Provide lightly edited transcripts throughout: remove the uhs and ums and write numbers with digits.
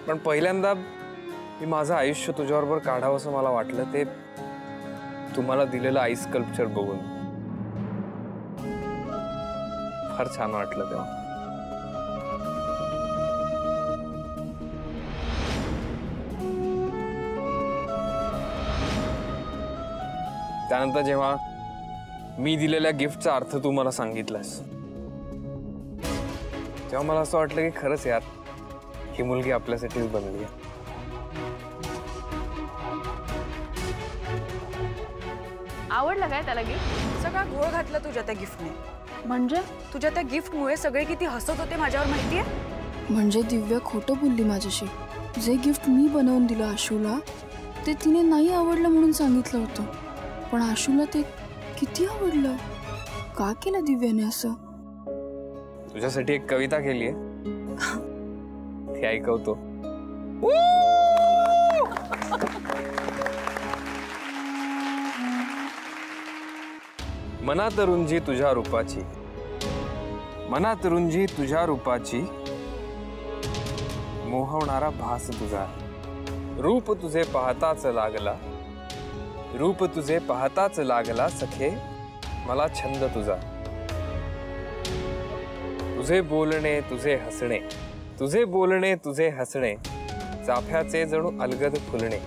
पण पहिल्यांदा मी माझं आयुष्य तुझ्याबरोबर काढावं असं मला वाटलं ते तुम्हाला दिलेलं आईस स्कल्पचर बघून फार छान वाटलं तेव्हा. त्यानंतर जेव्हा मी दिलेल्या गिफ्टचा अर्थ तू मला सांगितलास तेव्हा मला असं वाटलं की खरंच यार ही मुलगी आपल्यासाठीच बनली आहे. आवडलं काय त्याला गिफ्ट? सगळा घोळ घातला तुझ्या त्या गिफ्टने. म्हणजे तुझ्या त्या गिफ्टमुळे सगळे किती हसत होते माझ्यावर माहितीये. म्हणजे दिव्या खोटं बोलली माझ्याशी. जे गिफ्ट मी बनवून दिलं आशूला ते तिने नाही आवडलं म्हणून सांगितलं होतं, पण आशूला ते किती आवडलं. का केलं दिव्याने असं? तुझ्यासाठी एक कविता केली आहे ती ऐकवतो. मनात रुंजी तुझ्या रूपाची, मनात रुंजी तुझ्या रूपाची, मोहवणारा भास तुझा. रूप तुझे पाहताच लागला, रूप तुझे पाहताच लागला सखे मला छंद तुझा. तुझे बोलणे तुझे हसणे, तुझे बोलणे तुझे हसणे, चाफ्याचे जणू अलगद फुलणे.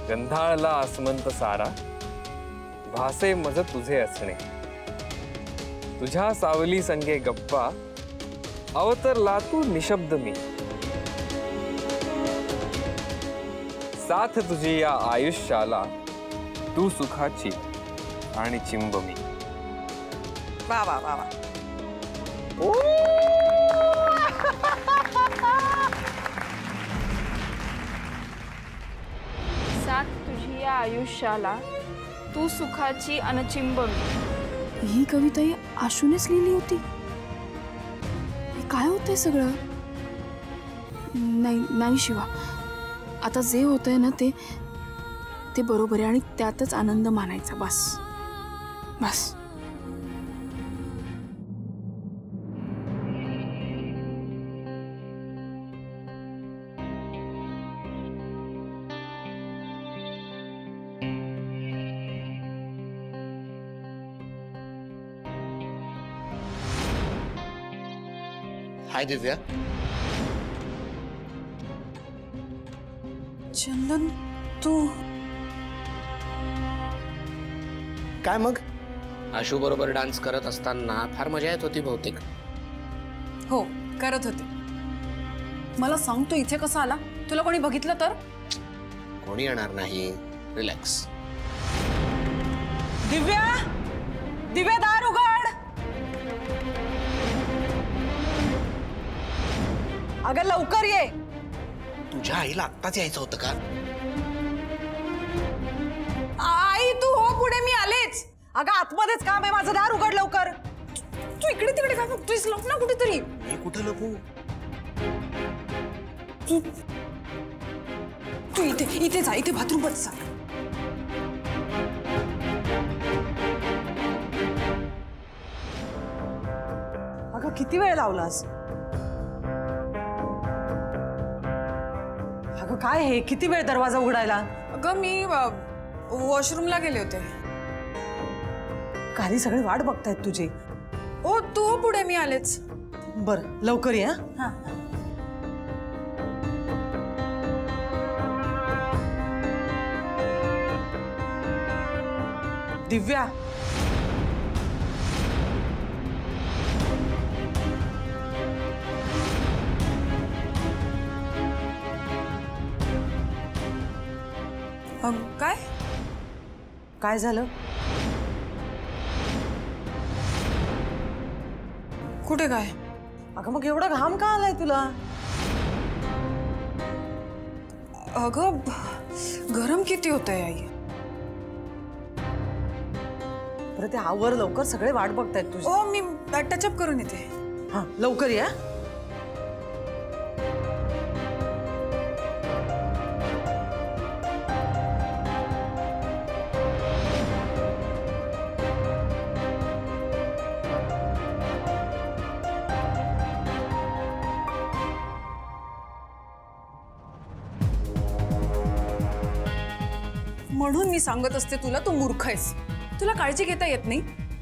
गंधाळला आसमंत सारा, भासे मज तुझे असणे. तुझ्या सावली संगे गप्पा, अवतरला तू निशब्द मी. साथ तुझी या आयुष्याला, तू सुखाची आणि चिंब मी. वा वा वा वा. साथ तुझी या आयुष्याला, तू सुखाची अनचिंब मी. ही कविता ही आशूनेच लिहिली होती. काय होतंय सगळं? नाही नाही शिवा, आता जे होतंय ना ते बरोबर आहे आणि त्यातच आनंद मानायचा. बस बस. हाय दिव्या. चंदन तू काय मग? आशू बरोबर डान्स करत असताना फार मजा येत होती बहुतेक. हो करत होते. मला सांग तू इथे कसा आला? तुला कोणी बघितलं तर? कोणी येणार नाही, रिलॅक्स. दिव्या, दिव्या दार उघड. अगं लवकर ये. तुझ्या आईला आत्ताच यायचं होतं का? आई तू हो पुढे, मी आलेच. अगं आतमध्येच काम आहे माझं, दार उघड लवकर. तू इकडे तिकडे काय बघतोयस? लप ना कुठेतरी. मी कुठे लपू? तू इथे जा, इथे बाथरूममध्ये जा. अगं किती वेळ लावलास? अगं काय हे, किती वेळ दरवाजा उघडायला? अगं मी वॉशरूमला गेले होते. खाली सगळे वाट बघतायत तुझी. ओ तू पुढे, मी आलेच. बर लवकर ये. हा दिव्या, काय काय झालं? कुठे काय? अगं मग एवढा घाम का आलाय तुला? अगं गरम किती होतंय आई. बरं ते आवर लवकर, सगळे वाट बघतायत तुझी. ओ मी टचअप करून येते. हा लवकर या. म्हणून मी सांगत असते तुला, तू मूर्ख आहेस. तुला काळजी घेता येत नाही.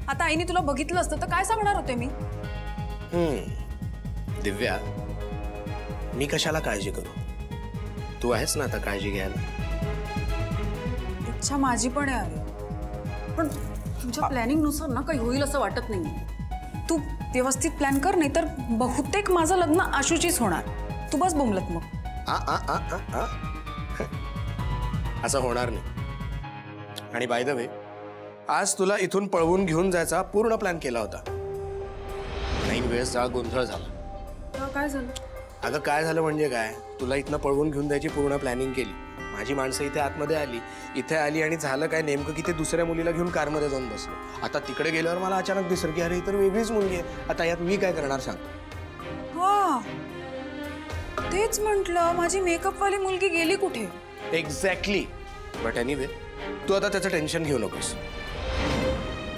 आता आईने तुला बघितलं असतं तर काय सांगणार होते मी? दिव्या, मी कशाला काळजी करू? तू आहेस ना आता काळजी घ्यायला. इच्छा माझी पण आहे अरे, पण तुझ्या प्लॅनिंग नुसार ना काही होईल असं वाटत नाही. तू व्यवस्थित प्लॅन कर, नाही तर बहुतेक माझं लग्न आशूचीच होणार. तू बस बोंबलत मग. असं होणार नाही. आणि बाय द वे, आज तुला इथून पळवून घेऊन जायचा पूर्ण प्लॅन केला होता. नाही वेळेस जरा गोंधळ झाला. काय झालं? अगं काय झालं म्हणजे काय, तुला इथनं पळवून घेऊन जायची पूर्ण प्लॅनिंग केली. माझी माणसं इथे आतमध्ये आली, इथे आली आणि झालं काय नेमकं की ते दुसऱ्या मुलीला घेऊन कारमध्ये जाऊन बसलो. आता तिकडे गेल्यावर मला अचानक दिसलं की अरे इतर वेगळीच मुलगी आहे. आता यात मी काय करणार सांग? हा, तेच म्हटलं, माझी मेकअपवाली मुलगी गेली कुठे? एक्झॅक्टली. बट एनिवे, तू आता त्याचं टेन्शन घेऊ नकोस.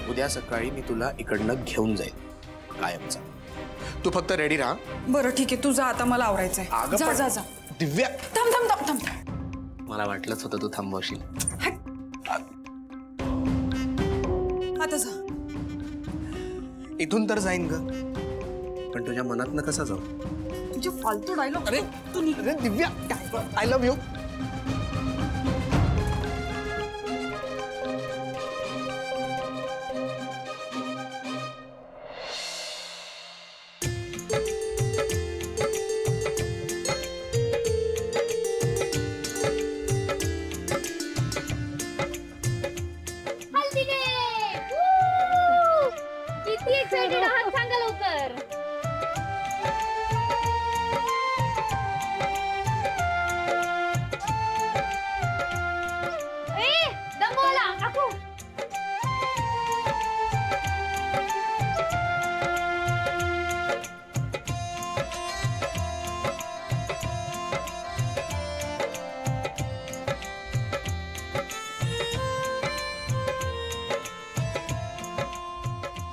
उद्या सकाळी मी तुला इकडनं घेऊन जाईल कायमचा. तू फक्त रेडी राहा. बरं ठीक आहे, तू जा, आता मला आवरायचंय. अगं जा पण- जा जा. दिव्या, थांब थांब थांब थांब. मला वाटलंच होतं तू थांबवशील. आता जा. इथून तर जाईन ग, पण तुझ्या मनातनं कसा जाऊ? तुझे फालतू डायलॉग. अरे अरे दिव्या, आय लव्ह यू. किती एक्साइटेड आहात सांगा लवकर. ए दमोला काकू.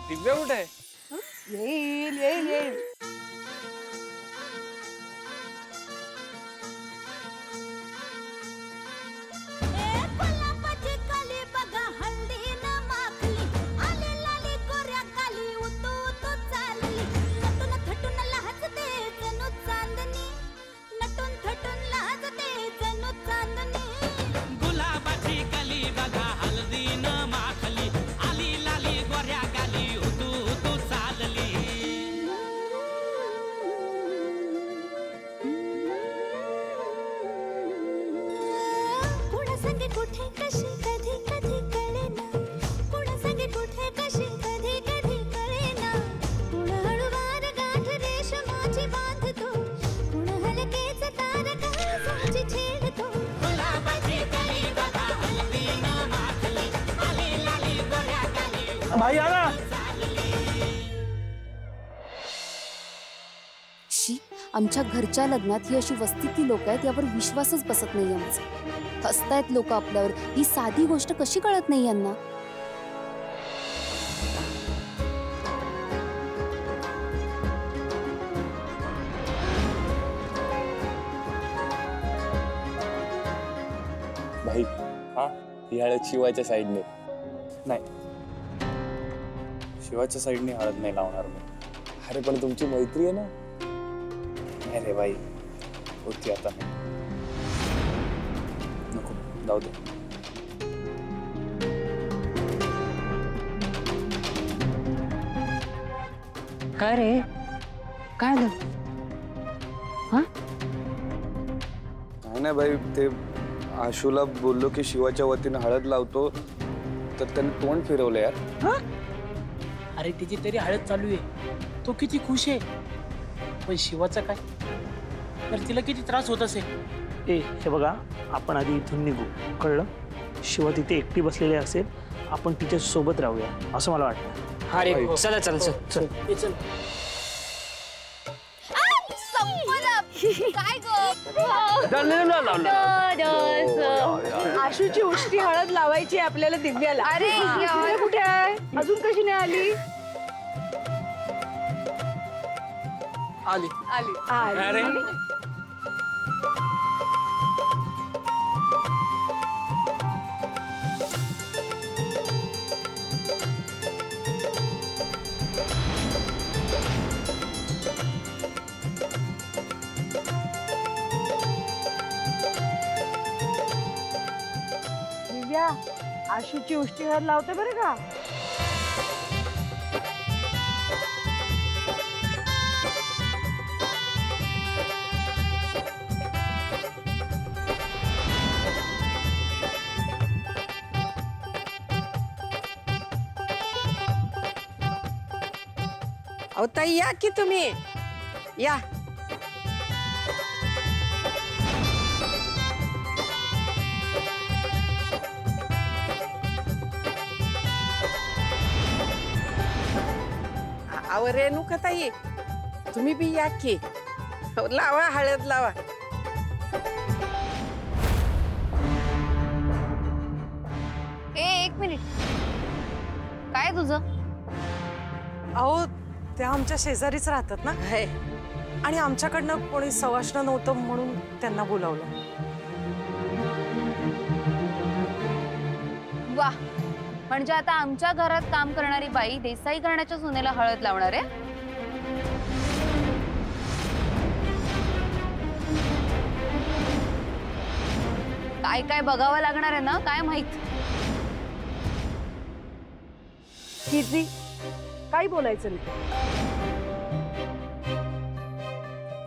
दिव्या कुठे आहे? येईल येईल येईल. भाई आना. शी, आमच्या घरच्या लग्नात ही अशी वस्तीतली लोक आहेत यावर विश्वासच बसत नाहीये माझा. हसतायत लोक आपल्यावर, ही साधी गोष्ट कशी कळत नाही यांना. भाई हा, ही हळद शिवाच्या साईडने नाही, शिवाच्या साईडने हळद नाही लावणार मी. अरे पण तुमची मैत्री आहे ना. अरे भाई होती आता, नको जाऊ दे. काय रे, काय झालं? नाही नाही भाई, ते आशूला बोललो की शिवाच्या वतीने हळद लावतो तर त्याने तोंड फिरवलं यार. अरे तिची तरी हळद चालू आहे, तो किती खुश आहे. पण शिवाचा काय, तर तिला किती त्रास होत असेल. ए हे बघा, आपण आधी इथून निघू, कळलं? शिवा तिथे एकटी बसलेली असेल, आपण तिच्या सोबत राहूया असं मला वाटतं. अरे चला चल चल चल चल. काय गो. आशूची उष्टी हळद लावायची आपल्याला दिव्याला. अरे दिव्या कुठे आहे? अजून कशी नाही आली? आली आली अरे आशूची उष्टी हळद लावते बरं का. अहो ताई या की तुम्ही या. अहो रेणुका ताई तुम्ही बी या की. लावा हळद लावा. एक मिनिट, काय तुझं? अहो त्या आमच्या शेजारीच राहतात ना आणि आमच्याकडनं कोणी सवाष्ण नव्हतं म्हणून त्यांना बोलावलं. वा, म्हणजे आता आमच्या घरात काम करणारी बाई देसाई घराण्याच्या सुनेला हळद लावणार आहे? काय काय बघावं लागणार आहे ना, काय माहित. कीर्ती, काही बोलायचं नाही.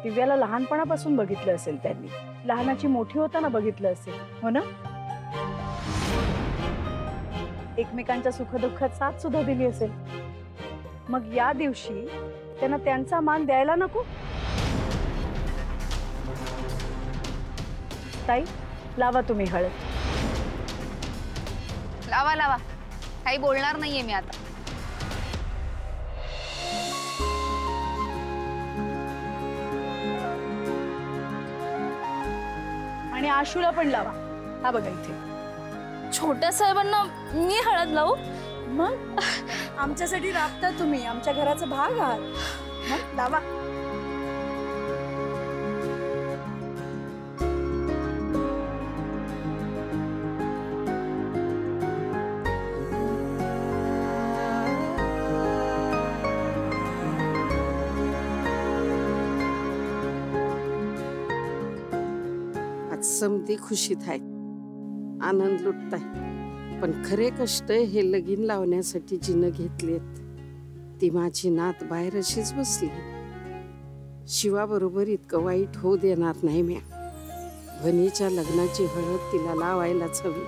दिव्याला लहानपणापासून बघितलं असेल त्यांनी, लहानाची मोठी होताना बघितलं असेल, हो ना. एकमेकांच्या सुखदुःखात साथ सुद्धा दिली असेल. मग या दिवशी त्यांना त्यांचा मान द्यायला नको. ताई लावा तुम्ही हळद. लावा लावा, काही बोलणार नाहीये मी आता. आणि आशूला पण लावा. हा बघा इथे. छोट्या साहेबांना मी हळद लावू? मग आमच्यासाठी राबता तुम्ही, आमच्या घराचा भाग आहात. मग लावा. समधी खुशीत आहेत, आनंद लुटताय. पण खरे कष्ट हे लगीन लावण्यासाठी जिनं घेतलेत ती माझी नात बाहेर अशीच बसली. शिवाबरोबर इतकं वाईट होऊ देणार नाही म्या. भनीच्या लग्नाची हळद तिला लावायलाच हवी.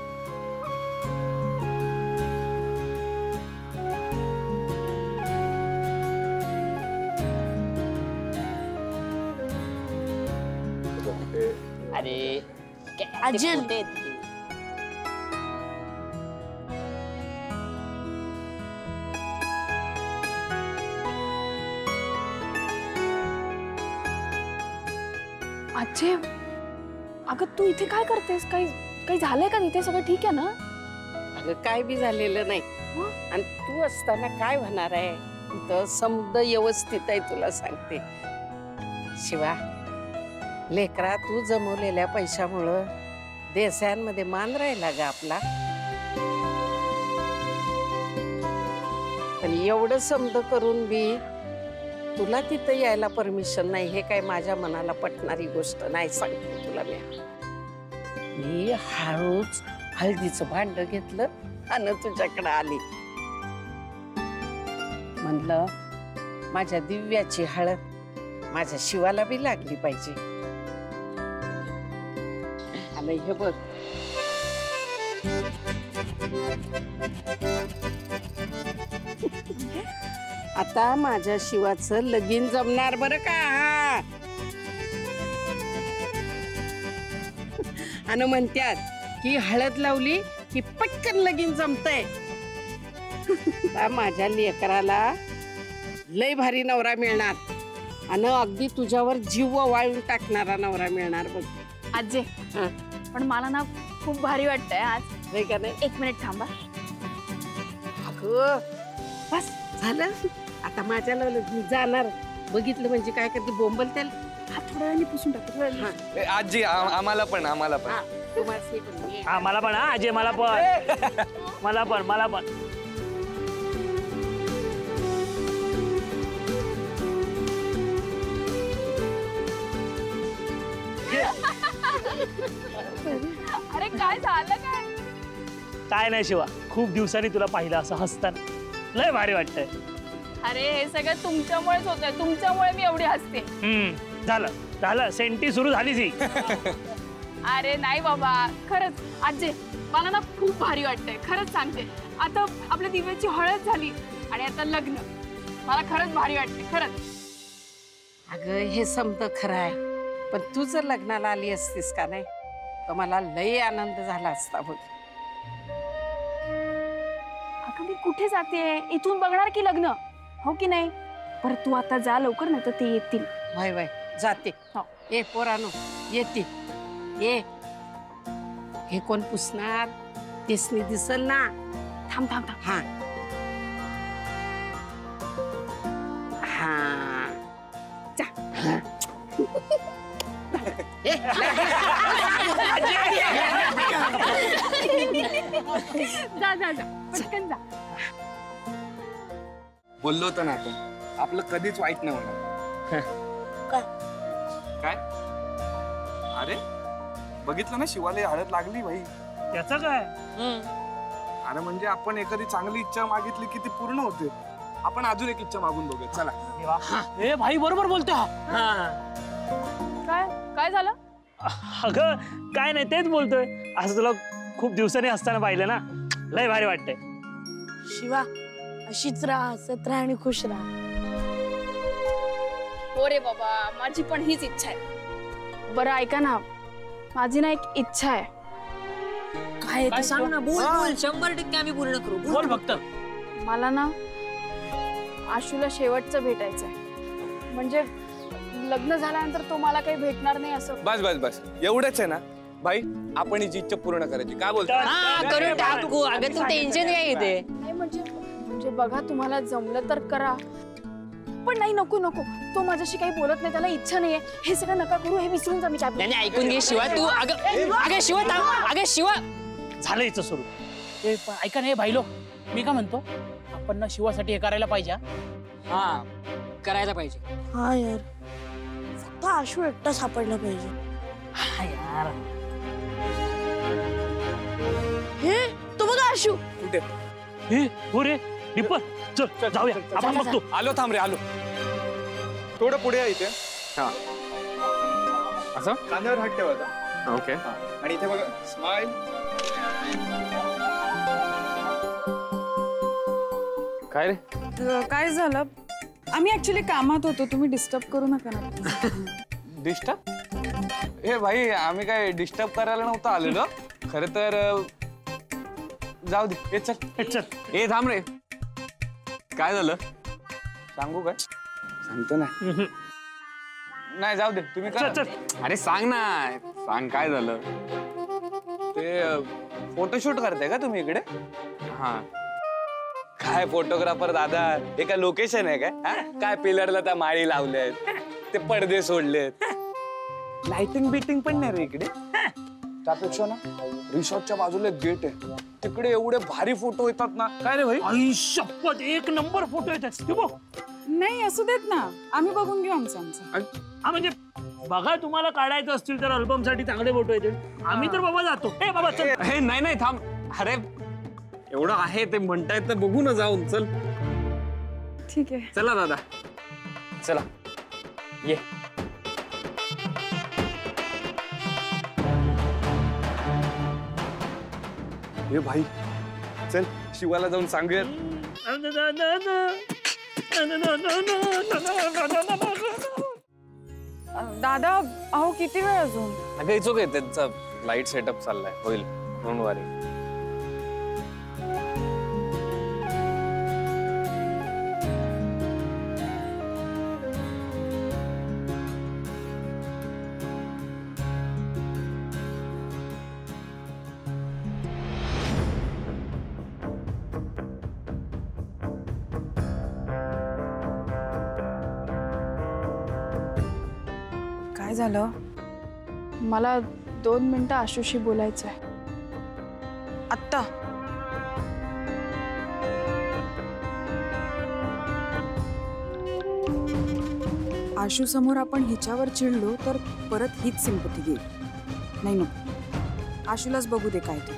अरे अजून आजी, अगं तू इथे काय करतेस? काही झालंय का? तिथे सगळं ठीक आहे ना? अगं काय बी झालेलं नाही. आणि तू असताना काय होणार आहे? इथं समद व्यवस्थित आहे, तुला सांगते. शिवा, लेकरा तू जमवलेल्या पैशामुळं देसायांमध्ये मान राहिला ग आपला. पण एवढं समद करून बी तुला तिथं यायला परमिशन नाही, हे काय माझ्या मनाला पटणारी गोष्ट नाही. सांगते तुला मी हळूच हळदीचं भांड घेतलं आणि तुझ्याकडे आली. म्हणलं माझ्या दिव्याची हळद माझ्या शिवाला बी लागली पाहिजे. आणि हे बघ, आता माझ्या शिवाचं लगीन जमणार बरं का. आणि म्हणतात की हळद लावली की पटकन लगीन जमतंय. माझ्या लेकराला लय भारी नवरा मिळणार आणि अगदी तुझ्यावर जीव वाळून टाकणारा नवरा मिळणार बघ. आजी, पण मला ना खूप भारी वाटतंय आज. नाही का नाही? एक मिनिट थांबा. अगं बस झालं. आता माझ्या लग्न जाणार, बघितलं म्हणजे काय करते, बोंबल त्याला. हा थोड्या वेळाने पुसून टाकतो. आजी आम्हाला पण मला पण आजी, मला पण मला पण. अरे काय झालं काय? काय नाही शिवा, खूप दिवसांनी तुला पाहिलं असं हसताना, लय भारी वाटतंय. अरे हे सगळं तुमच्यामुळेच होतंय, तुमच्यामुळे मी एवढी हसते. झालं झालं, सेंटी सुरू झाली जी. अरे नाही बाबा, खरंच आजी मला ना खूप भारी वाटतंय, खरंच सांगते. आता आपल्या दिव्याची हळद झाली आणि आता लग्न, मला खरंच भारी वाटते, खरंच. अगं हे समज खरं आहे, पण तू जर लग्नाला आली असतीस का नाही तर मला लय आनंद झाला असता बघ. अगं मी कुठे जाते, इथून बघणार की लग्न, हो की नाही? बरं तू आता जा लवकर, नाही तर ते येतील. वय वय जाते. ए पोरानो येते, ये. हे कोण पुसणार, तेसनी दिसल ना. थांब थांब थांब. हा हा जा. जा जा जा, पटकन जा. बोललो होतं ना आपण, आपलं कधीच वाईट नाही होणार. काय? अरे बघितलं ना, शिवाला हळद लागली भाई. त्याचं काय? अरे म्हणजे आपण एखादी चांगली इच्छा मागितली की ती पूर्ण होते. आपण अजून एक इच्छा मागून बघूया, चला. ए भाई बरोबर बोलतो. काय काय झालं? अगं काय नाही, तेच बोलतोय. असं तुला खूप दिवसांनी हसताना पाहिलं ना, लय भारी वाटतंय. शिवा अशीच राहा, हसत राहा आणि खुश राहा. हो रे बाबा, माझी पण हीच इच्छा आहे. बरं ऐका ना, माझी ना एक इच्छा आहे. काय ते सांग ना, बोल बोल, 100% आम्ही पूर्ण करू. बोल फक्त. मला ना आशूला शेवटचं भेटायचंय, म्हणजे लग्न झाल्यानंतर तो मला काही भेटणार नाही असं. बस बस बस, एवढंच आहे ना भाई, आपण हिची इच्छा पूर्ण करायची. काय बोलतो? करून टाकू. अगं तू टेन्शन काय येते? नाही म्हणजे बघा, तुम्हाला जमलं तर करा, पण नाही नको नको. तो माझ्याशी काही बोलत नाही, त्याला इच्छा नाहीये. हे सगळं नका करू, हे विसरून जा. मी काय नाही ऐकून घे शिवा तू. अगं शिवा थांब. अगं शिवा झालं हिचं सुरू. ए पण ऐका ना भाईलो, मी काय म्हणतो, आपण ना शिवासाठी हे करायला पाहिजे. हा करायला पाहिजे. हा यार, फक्त आशू एकटा सापडला पाहिजे. हा यार. हे तो बघा आशू. कुठे? हे हो रे डिपर, चल जाऊया आपण बघतो. आलो, थांब रे, आलो. थोडं पुढे आहे इथे. हा असं कांद्यावर हात ठेवायचा. ओके. आणि इथे बघा, स्माइल. काय रे? काय झालं? आम्ही ऍक्च्युली कामात होतो, तुम्ही डिस्टर्ब करू नका ना. डिस्टर्ब? हे भाई, आम्ही काय डिस्टर्ब करायला नव्हतं आलेलो. खरं तर जाऊ दे. हे चल चल. हे थांब रे. काय झालं सांगू काय? सांगतो ना. नाही जाऊ दे, तुम्ही करा. अरे सांग ना, सांग काय झालं ते. फोटोशूट करताय का तुम्ही इकडे? हा काय फोटोग्राफर दादा, हे काय लोकेशन आहे काय? काय पिलरला त्या माळी लावल्यात, ते पडदे सोडलेत, लाइटिंग बिटिंग पण नाही रे इकडे. त्यापेक्षा ना रिसॉर्टच्या बाजूला गेट आहे, तिकडे एवढे भारी फोटो येतात ना. काय रे भाई? आई शपथ, एक नंबर फोटो येतात. नाही असू देत ना, आम्ही बघून घेऊ आमचं. हा म्हणजे बघा, तुम्हाला काढायचं असतील तर अल्बम साठी चांगले फोटो येतील. आम्ही तर बाबा जातो. हे बाबा चल. हे नाही नाही थांब. अरे एवढं आहे ते म्हणतायत तर बघू ना जाऊन. चल ठीक आहे, चला दादा, चला ये. ये भाई, चल शिवाला जाऊन सांगूया. दादा अहो किती वेळ अजून? अगं इट्स ओके, त्यांचा लाईट सेटअप चाललाय, होईल. डोंट वरी. काय झालं? मला 2 मिनिटं आशूशी बोलायचं आहे. आत्ता? आशू समोर आपण हिच्यावर चिडलो तर परत हीच सिंपती घेईल. नाही नको, आशूलाच बघू दे काय ते.